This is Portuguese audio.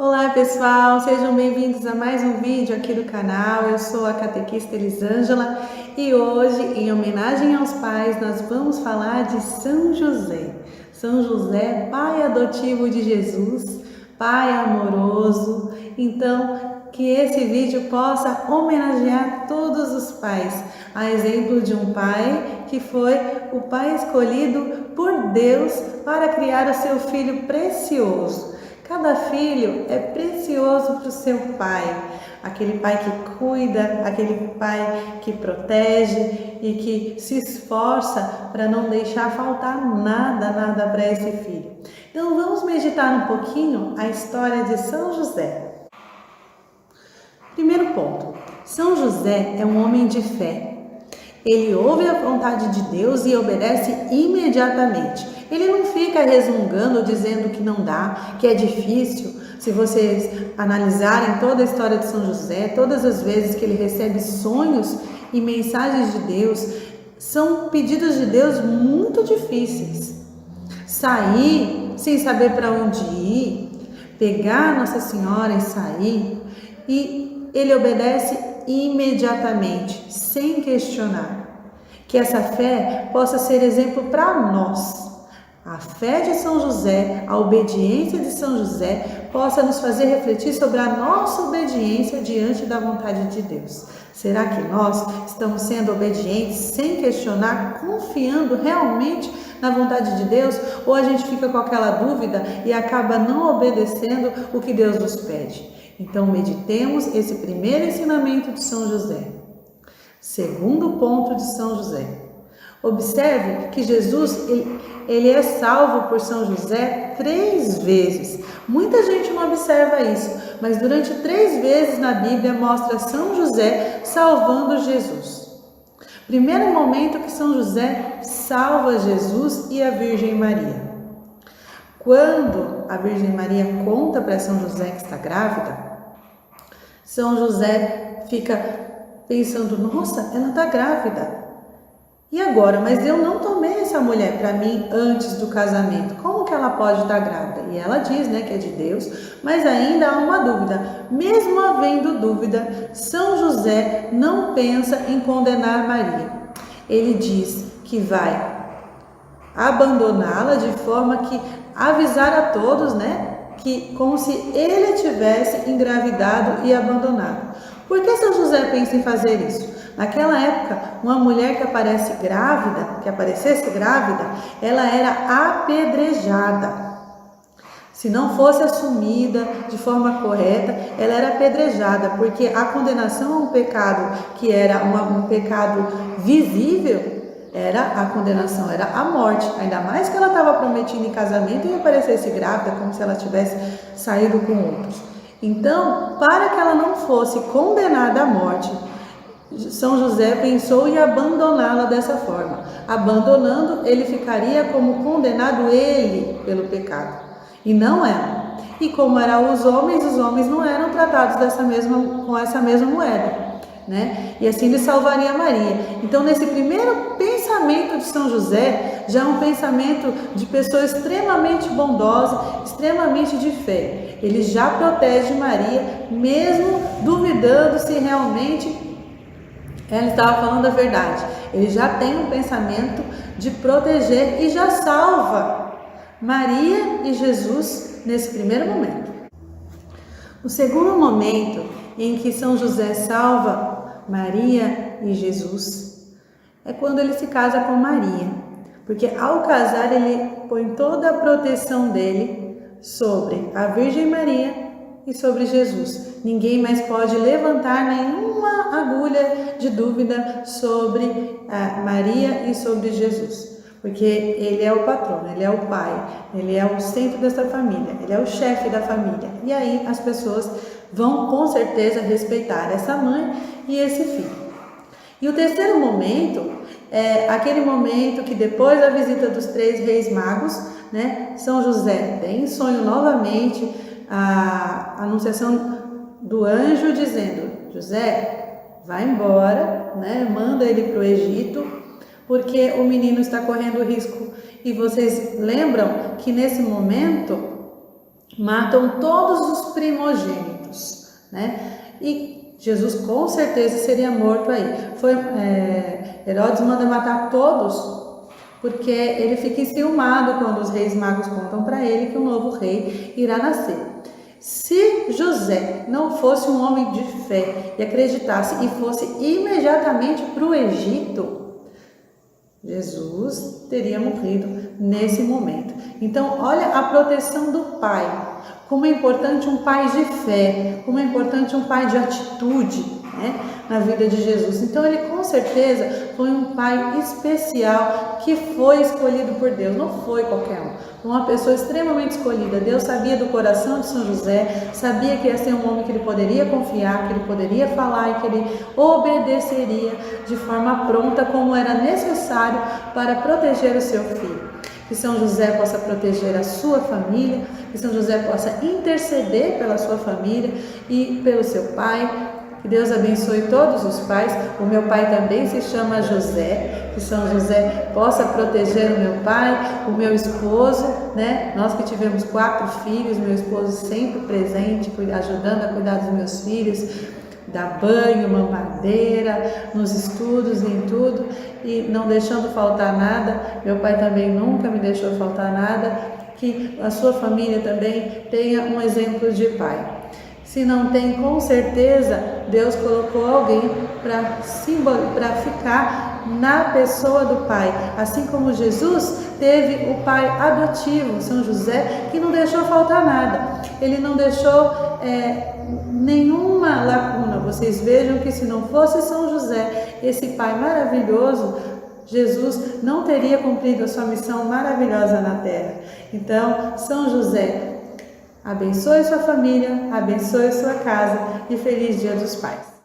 Olá pessoal, sejam bem-vindos a mais um vídeo aqui do canal. Eu sou a catequista Elisângela e hoje, em homenagem aos pais, nós vamos falar de São José. São José, pai adotivo de Jesus, pai amoroso. Então, que esse vídeo possa homenagear todos os pais, a exemplo de um pai que foi o pai escolhido por Deus para criar o seu filho precioso. Cada filho é precioso para o seu pai, aquele pai que cuida, aquele pai que protege e que se esforça para não deixar faltar nada para esse filho. Então vamos meditar um pouquinho a história de São José. Primeiro ponto, São José é um homem de fé. Ele ouve a vontade de Deus e obedece imediatamente. Ele não fica resmungando, dizendo que não dá, que é difícil. Se vocês analisarem toda a história de São José, todas as vezes que ele recebe sonhos e mensagens de Deus, são pedidos de Deus muito difíceis. Sair sem saber para onde ir, pegar Nossa Senhora e sair, e ele obedece imediatamente, sem questionar. Que essa fé possa ser exemplo para nós. A fé de São José, a obediência de São José possa nos fazer refletir sobre a nossa obediência diante da vontade de Deus. Será que nós estamos sendo obedientes sem questionar, confiando realmente na vontade de Deus? Ou a gente fica com aquela dúvida e acaba não obedecendo o que Deus nos pede? Então meditemos esse primeiro ensinamento de São José. Segundo ponto de São José. Observe que Jesus ele é salvo por São José 3 vezes. Muita gente não observa isso, mas durante 3 vezes na Bíblia mostra São José salvando Jesus. Primeiro momento que São José salva Jesus e a Virgem Maria. Quando a Virgem Maria conta para São José que está grávida, São José fica pensando, nossa, ela está grávida. E agora? Mas eu não tomei essa mulher para mim antes do casamento. Como que ela pode estar grávida? E ela diz, que é de Deus, mas ainda há uma dúvida. Mesmo havendo dúvida, São José não pensa em condenar Maria. Ele diz que vai abandoná-la de forma que avisar a todos, que como se ele tivesse engravidado e abandonado. Por que São José pensa em fazer isso? Naquela época, uma mulher que aparecesse grávida, ela era apedrejada. Se não fosse assumida de forma correta, ela era apedrejada, porque a condenação a um pecado que era um pecado visível, a condenação era a morte, ainda mais que ela estava prometida em casamento e aparecesse grávida, como se ela tivesse saído com outros. Então, para que ela não fosse condenada à morte, São José pensou em abandoná-la dessa forma. Abandonando, ele ficaria como condenado ele pelo pecado, e não ela. E como eram os homens não eram tratados com essa mesma moeda. E assim ele salvaria Maria. Então, nesse primeiro pensamento de São José, já é um pensamento de pessoa extremamente bondosa, extremamente de fé. Ele já protege Maria, mesmo duvidando se realmente ela estava falando a verdade. Ele já tem um pensamento de proteger e já salva Maria e Jesus nesse primeiro momento. O segundo momento em que São José salva Maria e Jesus é quando ele se casa com Maria, porque ao casar ele põe toda a proteção dele sobre a Virgem Maria e sobre Jesus. Ninguém mais pode levantar nenhuma agulha de dúvida sobre Maria e sobre Jesus, porque ele é o patrono, ele é o pai, ele é o centro dessa família, ele é o chefe da família. E aí as pessoas vão com certeza respeitar essa mãe e esse filho. E o terceiro momento é aquele momento que depois da visita dos 3 reis magos, São José tem sonho novamente, a anunciação do anjo dizendo, José, vai embora, manda ele para o Egito, porque o menino está correndo risco. E vocês lembram que nesse momento matam todos os primogênitos, né? E Jesus com certeza seria morto aí. Herodes manda matar todos, porque ele fica enciumado quando os reis magos contam para ele que um novo rei irá nascer. Se José não fosse um homem de fé e acreditasse e fosse imediatamente para o Egito, Jesus teria morrido nesse momento. Então, olha a proteção do pai. Como é importante um pai de fé, como é importante um pai de atitude, né, na vida de Jesus. Então, ele com certeza foi um pai especial que foi escolhido por Deus, não foi qualquer um. Uma pessoa extremamente escolhida. Deus sabia do coração de São José, sabia que ia ser um homem que ele poderia confiar, que ele poderia falar e que ele obedeceria de forma pronta, como era necessário para proteger o seu filho. Que São José possa proteger a sua família, que São José possa interceder pela sua família e pelo seu pai. Que Deus abençoe todos os pais. O meu pai também se chama José. Que São José possa proteger o meu pai, o meu esposo, né? Nós que tivemos 4 filhos, meu esposo sempre presente, ajudando a cuidar dos meus filhos, dar banho, mamadeira, nos estudos e em tudo, e não deixando faltar nada. Meu pai também nunca me deixou faltar nada. Que a sua família também tenha um exemplo de pai. Se não tem, com certeza, Deus colocou alguém para ficar na pessoa do pai. Assim como Jesus teve o pai adotivo, São José, que não deixou faltar nada. Ele não deixou nenhuma lacuna. Vocês vejam que se não fosse São José, esse pai maravilhoso, Jesus não teria cumprido a sua missão maravilhosa na terra. Então, São José, abençoe sua família, abençoe sua casa e feliz Dia dos Pais.